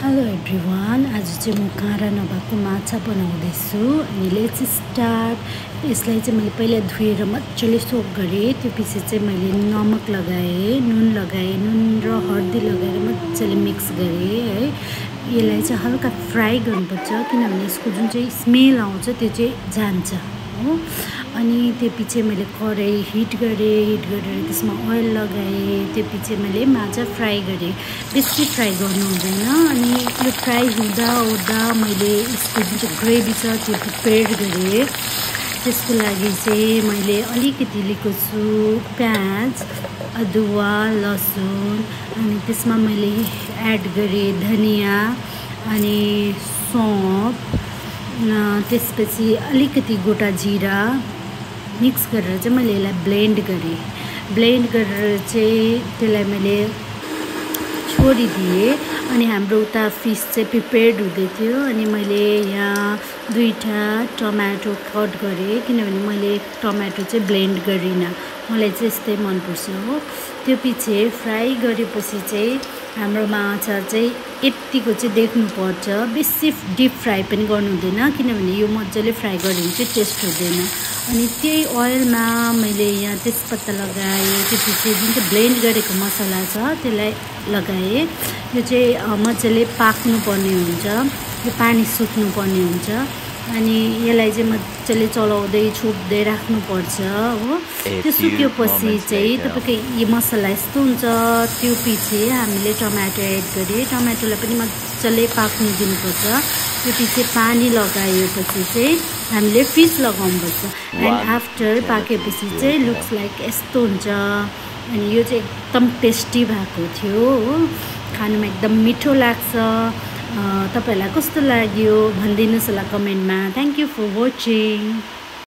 Hello everyone, आज चाहिँ म काँडा नभएको माछा बनाउँदैछु अनि लेट्स स्टार्ट। यसलाई चाहिँ मैले पहिला धुएर मजाले सोक गरेँ। त्यसपछि चाहिँ मैले नमक लगाएँ, नुन र हर्दी लगाएर मजाले मिक्स गरेँ है। यसलाई चाहिँ हल्का फ्राई गर्नुपर्छ किनभने यसको जुन चाहिँ स्मेल आउँछ त्यो चाहिँ जान्छ हो। अनि त्यसपछि मैले कराई हिट गरेर त्यसमा ओइल लगाएँ। त्यसपछि मैले माछा फ्राई गरेँ, बेसी फ्राई गर्नु हुँदैन। अनि यो फ्राई हुँदा मैले यसको जुन चाहिँ ग्रेभी छ त्यो प्रिपेयर गरेँ। त्यसको लागि चाहिँ मैले अलिकति लिएको छु प्याज, अदुवा, लसुन, अनि त्यसमा मैले एड गरेँ धनिया अनि सौंफ, त्यसपछि अलिकति गोटा जिरा मिक्स गरेर चाहिँ मैले यसलाई ब्लेन्ड गरेर चाहिँ त्यसलाई मैले छोडिदिएँ। अनि हाम्रो उता फिस चाहिँ प्रिपेयर्ड हुँदै थियो अनि मैले यहाँ 2टा टमाटो कट गरेँ किनभने मैले टमाटो चाहिँ ब्लेन्ड गरिनँ, मलाई चाहिँ यस्तै मनपर्छ हो। त्यो पछि फ्राई गरेपछि चाहिँ हाम्रो माछा चाहिँ यतिको चाहिँ देख्नुपर्छ, बेसी डिप फ्राई पनि गर्नु हुँदैन किनभने यो मजाले फ्राई गऱ्यो भने चाहिँ टेस्ट हुँदैन। अनि त्यही ओइलमा मैले यहाँ तेजपत्ता लगाएँ। त्यसपछि जुन चाहिँ ब्लेन्ड गरेको मसला छ त्यसलाई लगाएँ। यो चाहिँ मजाले पाक्नुपर्ने हुन्छ, यो पानी सुक्नुपर्ने हुन्छ। अनि यसलाई चाहिँ मजाले चलाउँदै छोप्दै राख्नुपर्छ हो। त्यो सुक्योपछि चाहिँ तपाईँको यो मसला यस्तो हुन्छ। त्यो पछि हामीले टमाटो एड गरेँ, टमाटोलाई पनि मजाले पाक्नु दिनुपर्छ। त्यो पछि पानी लगाएपछि चाहिँ हामीले फिस लगाउनुपर्छ। एन्ड आफ्टर पाकेपछि चाहिँ लुक्स लाइक यस्तो हुन्छ। अनि यो चाहिँ एकदम टेस्टी भएको थियो हो, खानुमा एकदम मिठो लाग्छ। तपाईहरुलाई कस्तो लाग्यो भनिदिनुस् होला कमेन्टमा। Thank you for watching.